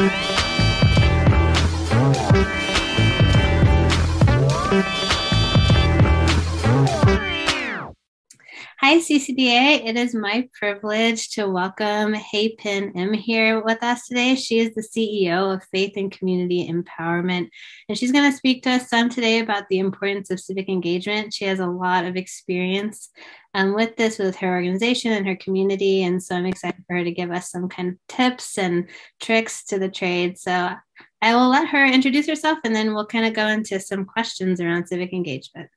Hi, CCDA. It is my privilege to welcome Hyepin Im here with us today. She is the CEO of Faith and Community Empowerment, and she's going to speak to us some today about the importance of civic engagement. She has a lot of experience with this, with her organization and her community, and so I'm excited for her to give us some kind of tips and tricks to the trade. So I will let her introduce herself, and then we'll kind of go into some questions around civic engagement.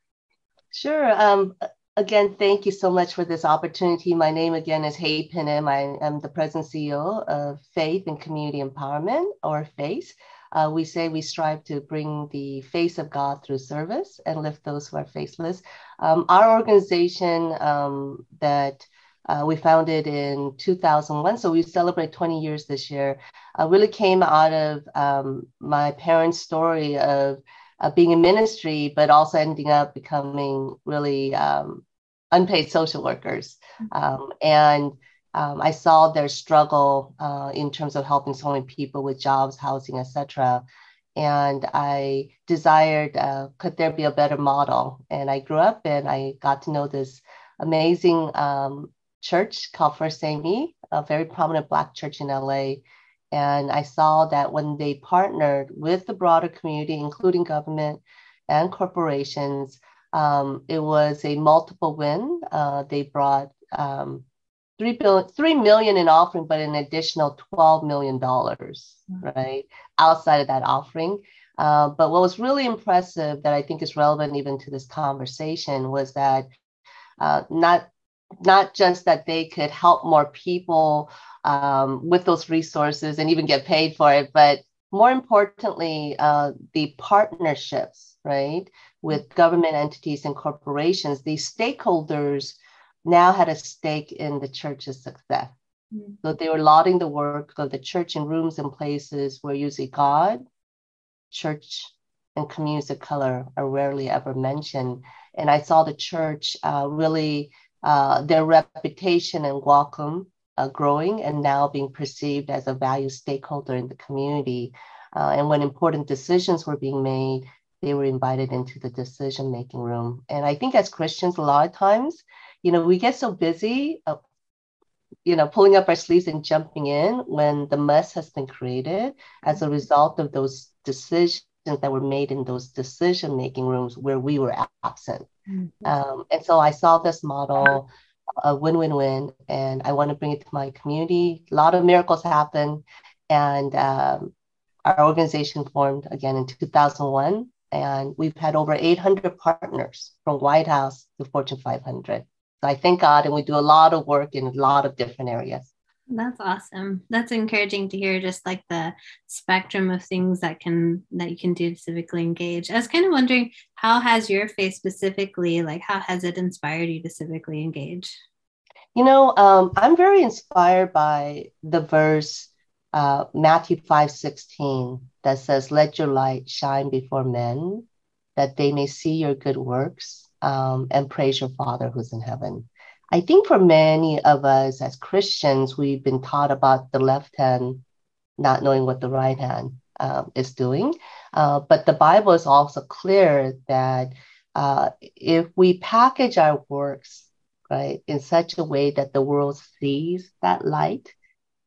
Sure. Again, thank you so much for this opportunity. My name again is Hyepin Im. I am the President CEO of Faith and Community Empowerment, or FACE. We say we strive to bring the face of God through service and lift those who are faceless. Our organization that we founded in 2001, so we celebrate 20 years this year, really came out of my parents' story of being in ministry, but also ending up becoming really unpaid social workers. I saw their struggle in terms of helping so many people with jobs, housing, etc. And I desired, could there be a better model? And I grew up and I got to know this amazing church called First Amy, a very prominent Black church in LA. And I saw that when they partnered with the broader community, including government and corporations, it was a multiple win. They brought $3 million in offering, but an additional $12 million, right, outside of that offering. But what was really impressive that I think is relevant even to this conversation was that not just that they could help more people with those resources and even get paid for it, but more importantly, the partnerships, right, with government entities and corporations. These stakeholders now had a stake in the church's success. So they were lauding the work of the church in rooms and places where usually God, church, and communities of color are rarely ever mentioned. And I saw the church really, their reputation and welcome growing and now being perceived as a value stakeholder in the community. And when important decisions were being made, they were invited into the decision-making room. And I think as Christians, a lot of times, we get so busy, pulling up our sleeves and jumping in when the mess has been created as a result of those decisions that were made in those decision-making rooms where we were absent. And so I saw this model, a win-win-win, and I want to bring it to my community. A lot of miracles happen, and our organization formed again in 2001, and we've had over 800 partners from White House to Fortune 500. So I thank God, and we do a lot of work in a lot of different areas. That's awesome. That's encouraging to hear, just like the spectrum of things that you can do to civically engage. I was kind of wondering, how has your faith specifically, how has it inspired you to civically engage? I'm very inspired by the verse Matthew 5:16 that says, "Let your light shine before men, that they may see your good works and praise your Father who's in heaven." I think for many of us as Christians, we've been taught about the left hand not knowing what the right hand is doing. But the Bible is also clear that if we package our works, right, in such a way that the world sees that light,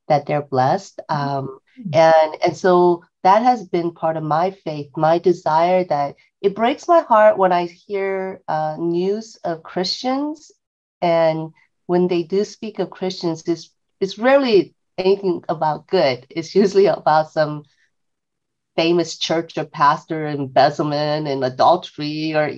that they're blessed. And so that has been part of my faith, my desire. That it breaks my heart when I hear news of Christians. And when they do speak of Christians, it's rarely anything about good. It's usually about some famous church or pastor embezzlement and adultery, or,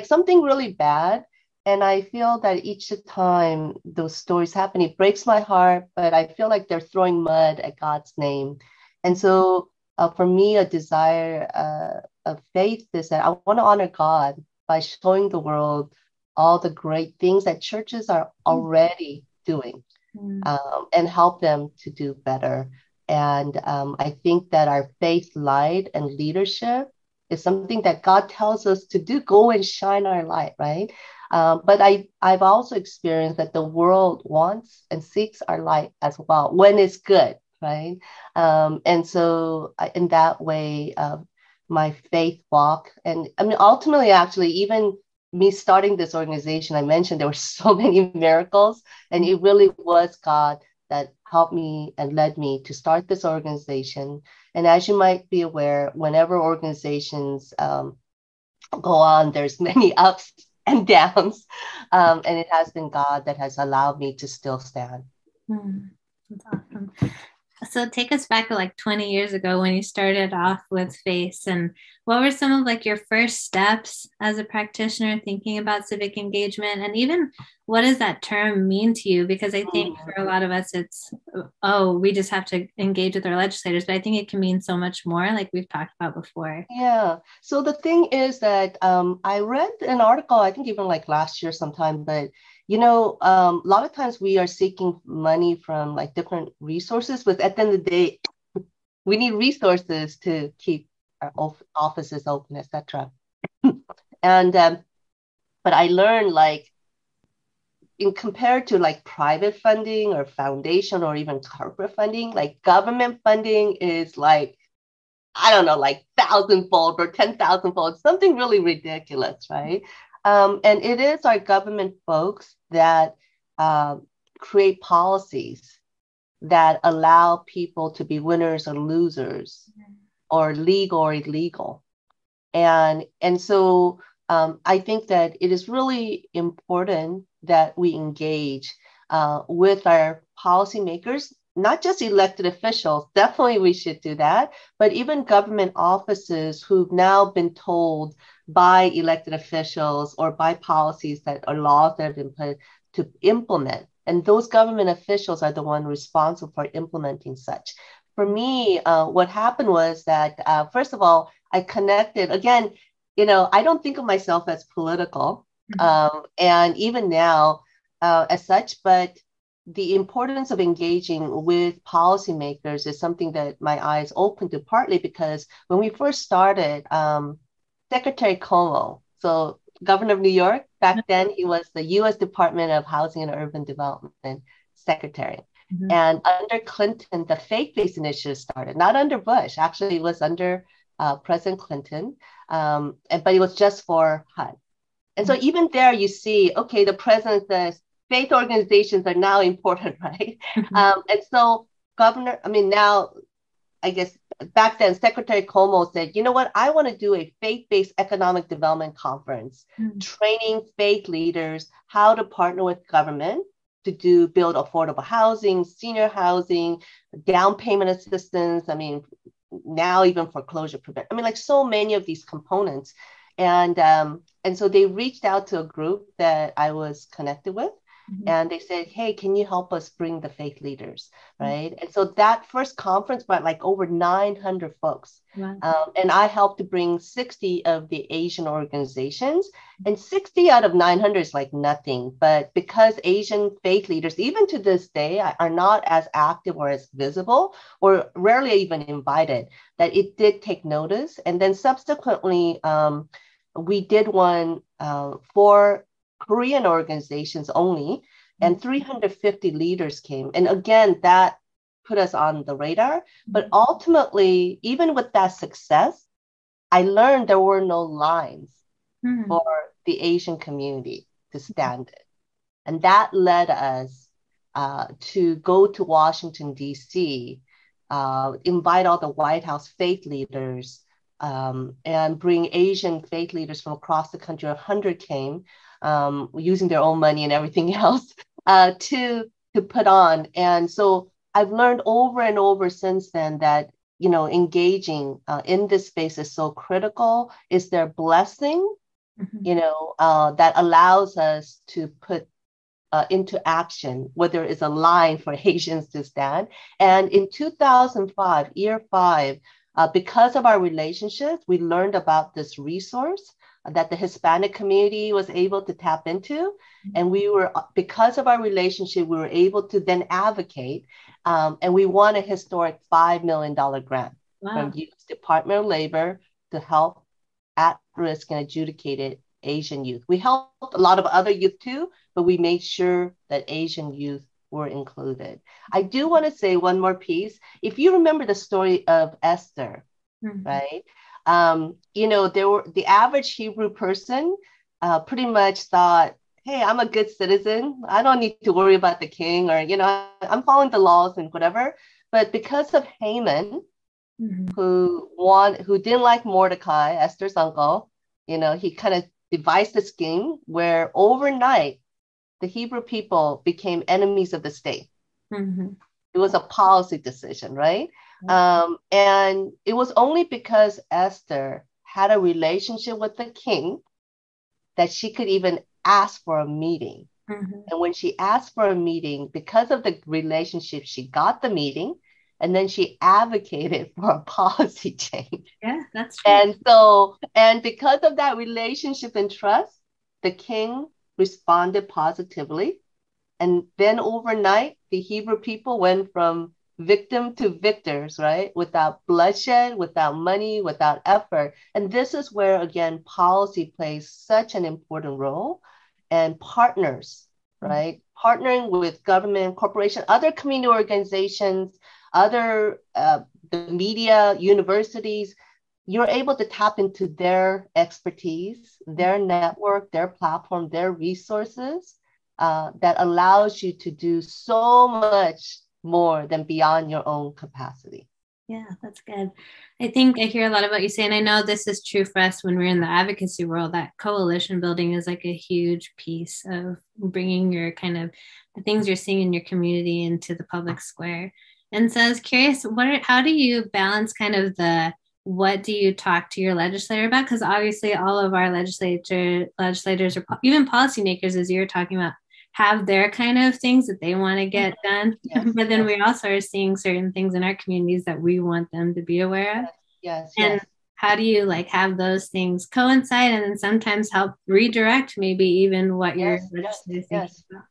something really bad. And I feel that each time those stories happen, it breaks my heart, but I feel like they're throwing mud at God's name. And so for me, a desire of faith is that I want to honor God by showing the world all the great things that churches are already doing, and help them to do better. And I think that our faith light and leadership is something that God tells us to do, go and shine our light, right? But I've also experienced that the world wants and seeks our light as well when it's good, right? And so in that way, my faith walk, and I mean, ultimately, actually, even me starting this organization, I mentioned there were so many miracles, and it really was God that helped me and led me to start this organization. And as you might be aware, whenever organizations go on, there's many ups and downs, and it has been God that has allowed me to still stand. That's awesome. So take us back to like 20 years ago when you started off with FACE, and what were some of like your first steps as a practitioner thinking about civic engagement, and even what does that term mean to you? Because I think for a lot of us it's, oh, we just have to engage with our legislators, but I think it can mean so much more, like we've talked about before. Yeah. So the thing is that I read an article, I think even like last year sometime, but a lot of times we are seeking money from like different resources, but at the end of the day, we need resources to keep our offices open, etc. And but I learned like in compared to like private funding or foundation or even corporate funding, like government funding is like, I don't know, like 1,000-fold or 10,000-fold, something really ridiculous, right? And it is our government folks that uh, create policies that allow people to be winners or losers, or legal or illegal. And so I think that it is really important that we engage with our policymakers, not just elected officials. Definitely we should do that, but even government offices who've now been told by elected officials or by policies that are laws that have been put to implement. And those government officials are the one responsible for implementing such. For me, what happened was that, first of all, I connected again. I don't think of myself as political, and even now, as such. But the importance of engaging with policymakers is something that my eyes opened to. Partly because when we first started, Secretary Como, so Governor of New York, back then he was the U.S. Department of Housing and Urban Development Secretary. And under Clinton, the faith-based initiative started, not under Bush. Actually, it was under President Clinton, but it was just for HUD. And so even there, you see, okay, the president says faith organizations are now important, right? And so now, I guess back then, Secretary Como said, you know what, I want to do a faith-based economic development conference, training faith leaders how to partner with government to build affordable housing, senior housing, down payment assistance. I mean, now even foreclosure prevention. I mean, like so many of these components. And so they reached out to a group that I was connected with. And they said, hey, can you help us bring the faith leaders, right? And so that first conference brought like over 900 folks. Wow. And I helped to bring 60 of the Asian organizations, and 60 out of 900 is like nothing. But because Asian faith leaders, even to this day, are not as active or as visible or rarely even invited, that it did take notice. And then subsequently, we did one for Korean organizations only, and 350 leaders came. And again, that put us on the radar. But ultimately, even with that success, I learned there were no lines for the Asian community to stand it. And that led us to go to Washington, D.C., invite all the White House faith leaders, and bring Asian faith leaders from across the country. 100 came, using their own money and everything else to put on. And so I've learned over and over since then that, engaging in this space is so critical. Is their blessing, that allows us to put into action, whether it's a line for Asians to stand. And in 2005, year 5, because of our relationships, we learned about this resource that the Hispanic community was able to tap into. And because of our relationship, we were able to then advocate, and we won a historic $5 million grant from U.S. Department of Labor to help at-risk and adjudicated Asian youth. We helped a lot of other youth too, but we made sure that Asian youth were included. I do want to say one more piece. If you remember the story of Esther, right? There were the average Hebrew person pretty much thought, hey, I'm a good citizen. I don't need to worry about the king, or, I'm following the laws and whatever. But because of Haman, who didn't like Mordecai, Esther's uncle, he kind of devised a scheme where overnight the Hebrew people became enemies of the state. It was a policy decision, right? And it was only because Esther had a relationship with the king that she could even ask for a meeting. And when she asked for a meeting, because of the relationship, she got the meeting, and then she advocated for a policy change. Yeah, that's true. And because of that relationship and trust, the king responded positively. And then overnight, the Hebrew people went from victim to victors, right? Without bloodshed, without money, without effort. And this is where, again, policy plays such an important role, and partners, right? Partnering with government, corporation, other community organizations, other the media, universities, you're able to tap into their expertise, their network, their platform, their resources that allows you to do so much more than beyond your own capacity. Yeah, that's good. I think I hear a lot about you saying, I know this is true for us when we're in the advocacy world, that coalition building is like a huge piece of bringing your kind of the things you're seeing in your community into the public square. And so I was curious, how do you balance kind of what do you talk to your legislator about? Because obviously all of our legislators or even policymakers, as you're talking about, have their kind of things that they want to get done. Yes, but then we also are seeing certain things in our communities that we want them to be aware of. And how do you have those things coincide and then sometimes help redirect maybe even what your legislator thinking about?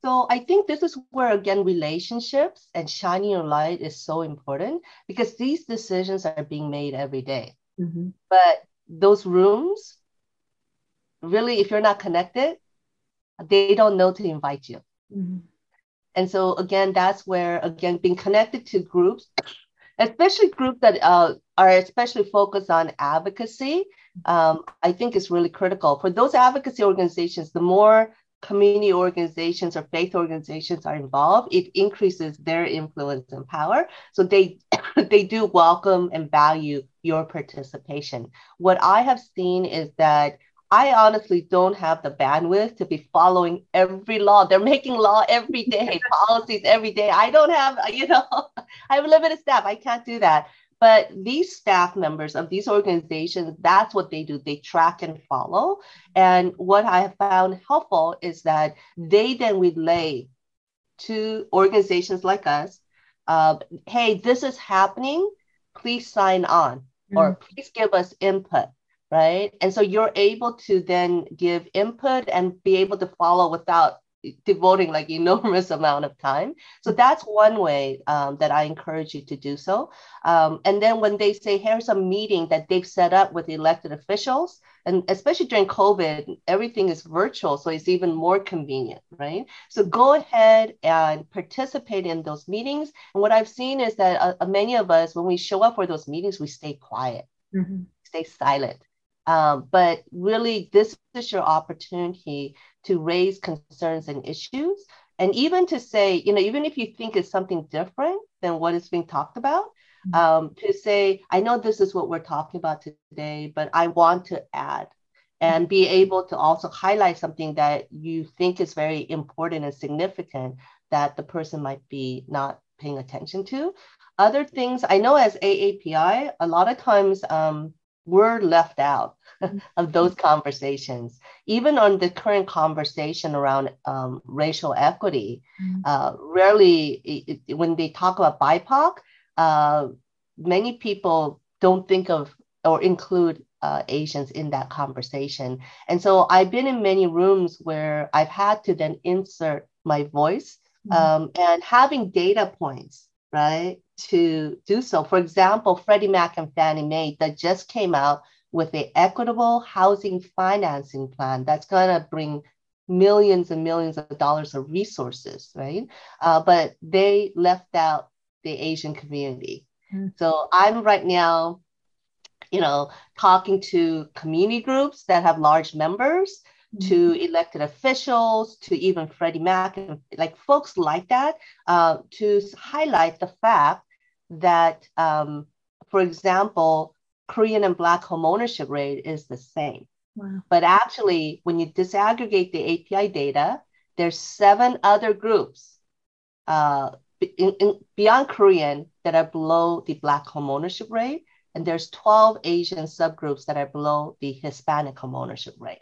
So I think this is where, again, relationships and shining your light is so important, because these decisions are being made every day. But those rooms, really, if you're not connected, they don't know to invite you. And so, again, that's where, again, being connected to groups, especially groups that are especially focused on advocacy, I think is really critical. For those advocacy organizations, the more community organizations or faith organizations are involved, it increases their influence and power. So they do welcome and value your participation. What I have seen is that I honestly don't have the bandwidth to be following every law. They're making law every day, policies every day. I don't have, I have a limited staff. I can't do that. But these staff members of these organizations, that's what they do. They track and follow. And what I have found helpful is that they then relay to organizations like us, hey, this is happening. Please sign on, or please give us input. Right. And so you're able to then give input and be able to follow without devoting enormous amount of time. So that's one way that I encourage you to do so. And then when they say, here's a meeting that they've set up with elected officials, and especially during COVID, everything is virtual. So it's even more convenient, right? So go ahead and participate in those meetings. And what I've seen is that many of us, when we show up for those meetings, we stay quiet, stay silent. But really, this is your opportunity to raise concerns and issues. And even to say, even if you think it's something different than what is being talked about, to say, I know this is what we're talking about today, but I want to add, and be able to also highlight something that you think is very important and significant that the person might be not paying attention to. Other things, I know as AAPI, a lot of times, we're left out of those conversations. Even on the current conversation around racial equity, rarely, when they talk about BIPOC, many people don't think of or include Asians in that conversation. And so I've been in many rooms where I've had to then insert my voice and having data points, right, to do so. For example, Freddie Mac and Fannie Mae that just came out with an equitable housing financing plan that's going to bring millions and millions of dollars of resources, right? But they left out the Asian community. So I'm right now, talking to community groups that have large members, to elected officials, to even Freddie Mac, and like folks like that, to highlight the fact that, for example, Korean and Black homeownership rate is the same. Wow. But actually, when you disaggregate the API data, there's 7 other groups beyond Korean that are below the Black homeownership rate. And there's 12 Asian subgroups that are below the Hispanic homeownership rate.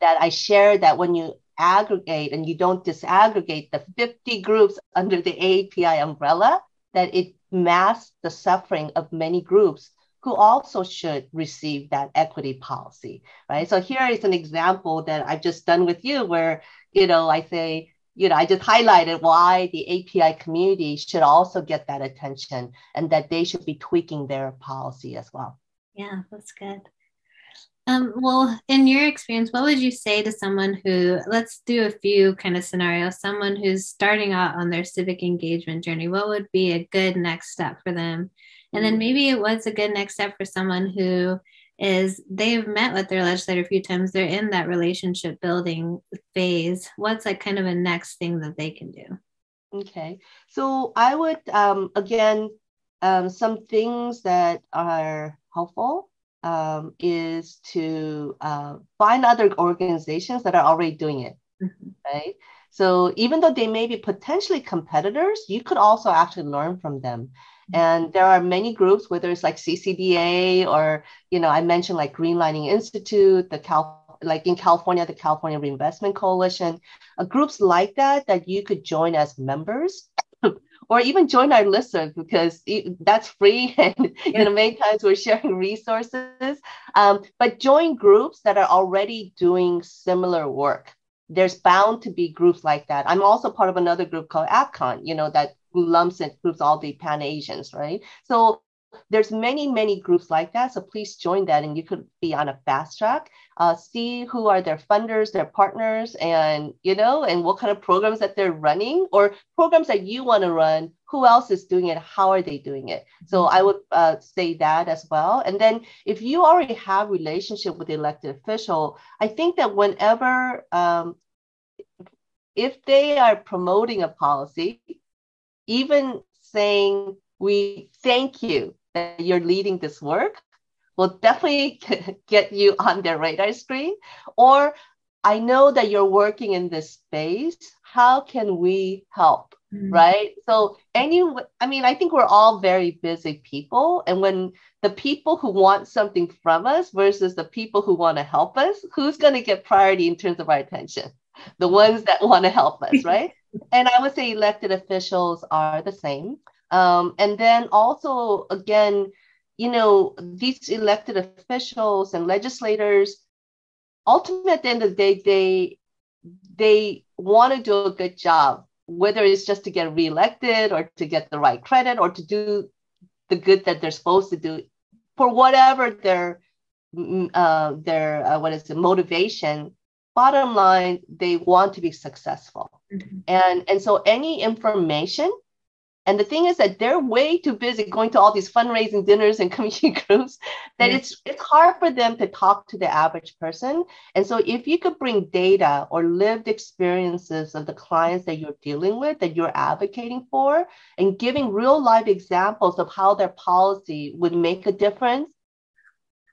That I share that when you aggregate and you don't disaggregate the 50 groups under the API umbrella, that it masks the suffering of many groups who also should receive that equity policy, right? So here is an example that I've just done with you where, I say, I just highlighted why the API community should also get that attention and that they should be tweaking their policy as well. Yeah, that's good. Well, in your experience, what would you say to someone who, let's do a few kind of scenarios, someone who's starting out on their civic engagement journey? What would be a good next step for them? And then maybe what's a good next step for someone who they've met with their legislator a few times, they're in that relationship building phase. What's like kind of a next thing that they can do? Okay, so I would, again, some things that are helpful is to find other organizations that are already doing it, right? So even though they may be potentially competitors, you could also actually learn from them. And there are many groups, whether it's like CCDA or, I mentioned like Greenlining Institute, like in California, the California Reinvestment Coalition, groups like that you could join as members. Or even join our listserv because that's free, and many times we're sharing resources. But join groups that are already doing similar work. There's bound to be groups like that. I'm also part of another group called APCON, that lumps and groups all the Pan Asians, right? So there's many groups like that. So please join that, and you could be on a fast track. See who are their funders, their partners, and and what kind of programs that they're running, or programs that you want to run. Who else is doing it? How are they doing it? So I would say that as well. And then if you already have relationship with the elected official, I think that whenever if they are promoting a policy, even saying we thank you that you're leading this work will definitely get you on their radar screen. Or I know that you're working in this space. How can we help? Right? So I think we're all very busy people. And when the people who want something from us versus the people who want to help us, who's going to get priority in terms of our attention? The ones that want to help us, right? And I would say elected officials are the same. And then also, again, these elected officials and legislators, ultimately at the end of the day, they want to do a good job, whether it's just to get reelected or to get the right credit or to do the good that they're supposed to do for whatever their motivation. Bottom line, they want to be successful. And so any information, and the thing is that they're way too busy going to all these fundraising dinners and community groups that it's hard for them to talk to the average person. And so if you could bring data or lived experiences of the clients that you're dealing with, that you're advocating for, and giving real life examples of how their policy would make a difference,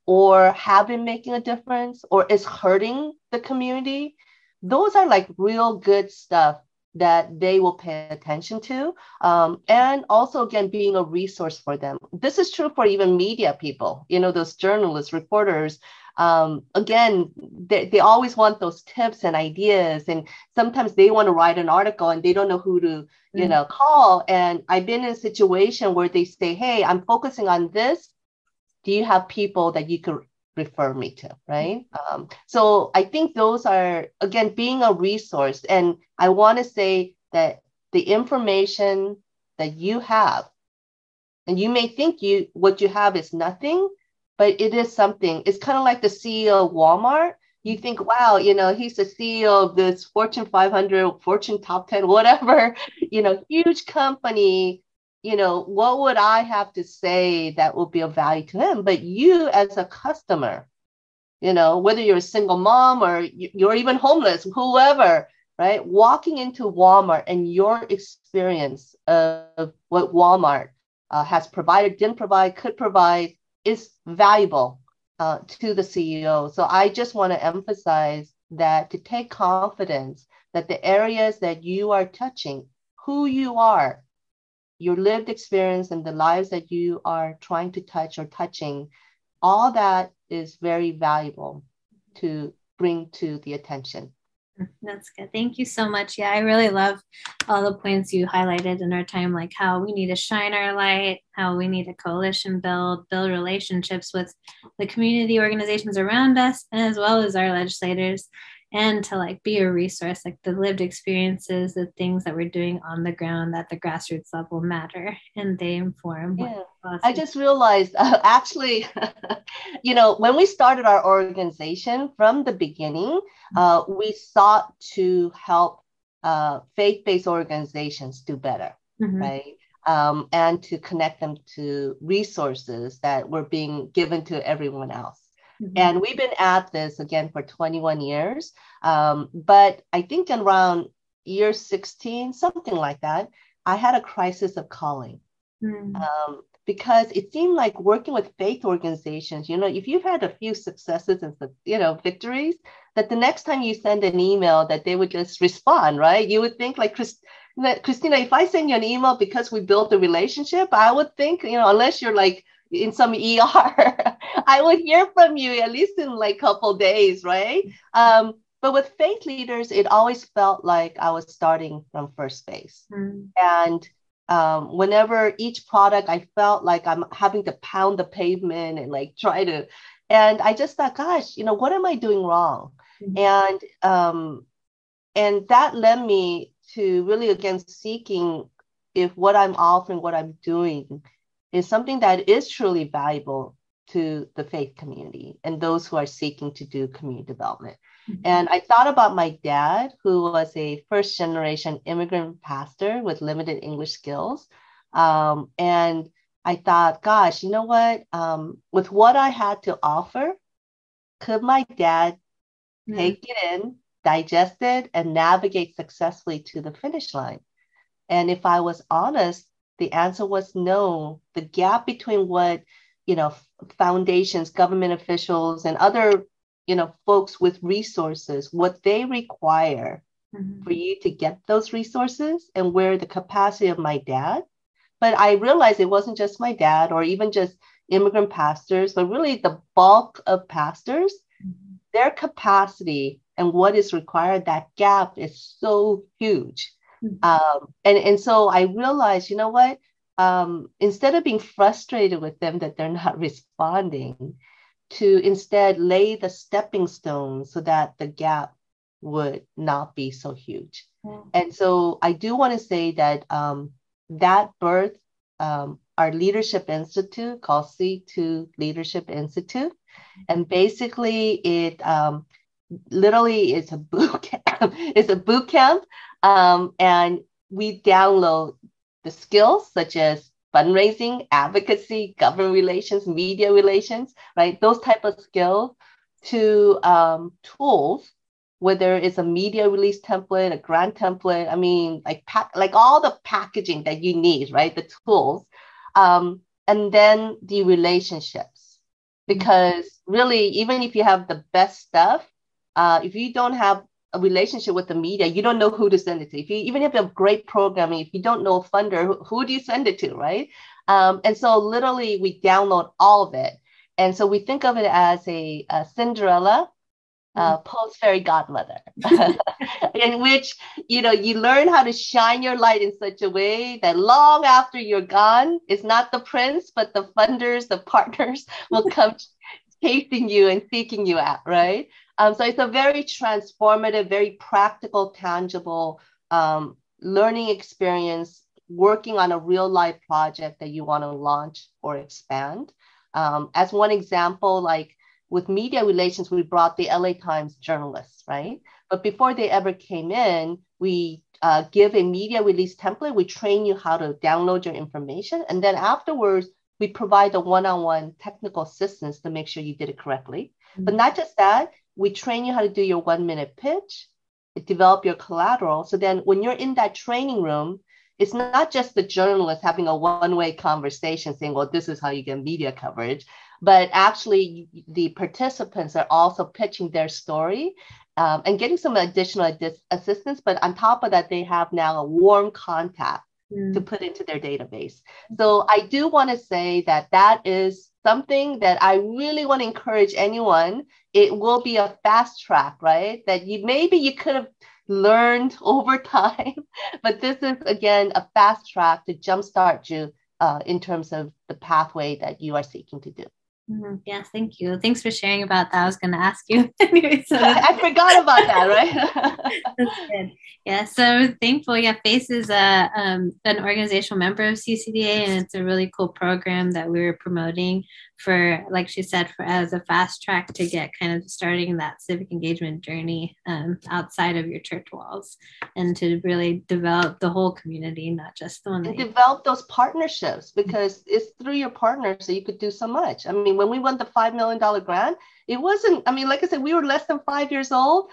or have been making a difference, or is hurting the community, those are like real good stuff that they will pay attention to. And also, again, being a resource for them. This is true for even media people, those journalists, reporters. Again, they always want those tips and ideas. And sometimes they want to write an article and they don't know who to, call. And I've been in a situation where they say, hey, I'm focusing on this. Do you have people that you could refer me to, right? So I think those are, again, being a resource. And I want to say that the information that you have, and you may think what you have is nothing, but it is something. It's kind of like the CEO of Walmart. You think, wow, he's the CEO of this Fortune 500, Fortune top 10, whatever, huge company. What would I have to say that would be of value to him? But you as a customer, whether you're a single mom or you're even homeless, whoever, right? Walking into Walmart and your experience of what Walmart has provided, didn't provide, could provide is valuable to the CEO. So I just want to emphasize that to take confidence that the areas that you are touching, who you are, your lived experience and the lives that you are trying to touch or touching, all that is very valuable to bring to the attention. That's good. Thank you so much. Yeah, I really love all the points you highlighted in our time, like how we need to shine our light, how we need a coalition build relationships with the community organizations around us, as well as our legislators, and to like be a resource, like the lived experiences, the things that we're doing on the ground at the grassroots level matter, and they inform. Yeah. I just realized actually, when we started our organization from the beginning, we sought to help faith-based organizations do better, right? And to connect them to resources that were being given to everyone else. And we've been at this again for 21 years. But I think around year 16, something like that, I had a crisis of calling. Because it seemed like working with faith organizations, if you've had a few successes and, victories, that the next time you send an email that they would just respond, right? You would think like, Christina, if I send you an email because we built a relationship, I would think, unless you're like in some ER, I would hear from you at least in like a couple days, right? But with faith leaders, it always felt like I was starting from first base. And whenever each product, I felt like I'm having to pound the pavement and like try to, and I just thought, gosh, what am I doing wrong? And that led me to really again seeking if what I'm offering, what I'm doing is something that is truly valuable to the faith community and those who are seeking to do community development. And I thought about my dad, who was a first generation immigrant pastor with limited English skills. And I thought, gosh, you know what? With what I had to offer, could my dad take it in, digest it, and navigate successfully to the finish line? And if I was honest, the answer was no. The gap between what, foundations, government officials, and other folks with resources, what they require for you to get those resources and where the capacity of my dad. But I realized it wasn't just my dad or even just immigrant pastors, but really the bulk of pastors, their capacity and what is required, that gap is so huge. And so I realized, you know what? Instead of being frustrated with them that they're not responding, to instead lay the stepping stones so that the gap would not be so huge. And so I do want to say that that birthed our leadership institute called C2 Leadership Institute. And basically it literally is a boot camp. It's a boot camp. And we download the skills such as fundraising, advocacy, government relations, media relations, right? Those type of skills to tools, whether it's a media release template, a grant template, I mean, like all the packaging that you need, right? The tools. And then the relationships. Because really, even if you have the best stuff, if you don't have a relationship with the media, you don't know who to send it to. If you even if you have great programming, if you don't know a funder, who do you send it to, right? And so literally we download all of it. And so we think of it as a Cinderella post-fairy godmother, in which, you learn how to shine your light in such a way that long after you're gone, it's not the prince, but the funders, the partners will come chasing you and seeking you out, right? So it's a very transformative, very practical, tangible learning experience, working on a real life project that you want to launch or expand. As one example, like with media relations, we brought the LA Times journalists, right? But before they ever came in, we give a media release template. We train you how to download your information. And then afterwards, we provide the one-on-one technical assistance to make sure you did it correctly. Mm-hmm. But not just that, we train you how to do your 1-minute pitch, develop your collateral. So then when you're in that training room, it's not just the journalist having a one-way conversation saying, well, this is how you get media coverage, but actually the participants are also pitching their story and getting some additional assistance. But on top of that, they have now a warm contact to put into their database. So I do want to say that that is something that I really want to encourage anyone. It will be a fast track, right? That maybe you could have learned over time, but this is again a fast track to jumpstart you in terms of the pathway that you are seeking to do. Yes, thank you. Thanks for sharing about that. I was going to ask you anyway. So I forgot about that, right? That's good. Yeah, so thankful. Yeah, FACE is an organizational member of CCDA, and it's a really cool program that we're promoting for, like she said, for as a fast track to get kind of starting that civic engagement journey outside of your church walls, and to really develop the whole community, not just the one that develop those partnerships, because it's through your partners that you could do so much. I mean, when we won the $5 million grant, it wasn't, I mean, like I said, we were less than 5 years old,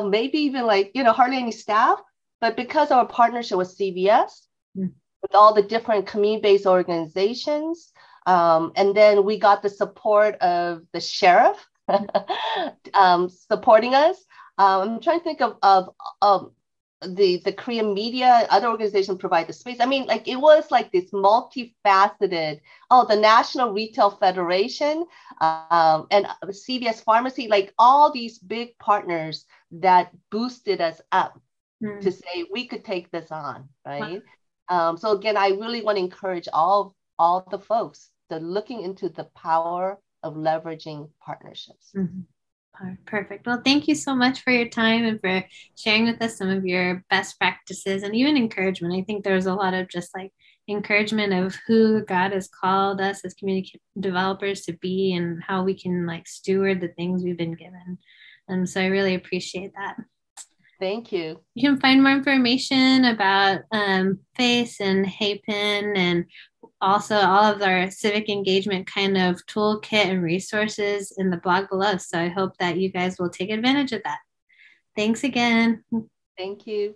maybe even like, hardly any staff, but because of our partnership with CVS, with all the different community-based organizations, and then we got the support of the sheriff supporting us. I'm trying to think of the Korean media, other organizations provide the space. I mean, like it was like this multifaceted, the National Retail Federation and CVS Pharmacy, like all these big partners that boosted us up to say we could take this on, right? So again, I really want to encourage all the folks to looking into the power of leveraging partnerships. Perfect. Well, thank you so much for your time and for sharing with us some of your best practices and even encouragement. I think there's a lot of just like encouragement of who God has called us as community developers to be and how we can like steward the things we've been given. So I really appreciate that. Thank you. You can find more information about FACE and Hyepin and also all of our civic engagement kind of toolkit and resources in the blog below. So I hope that you guys will take advantage of that. Thanks again. Thank you.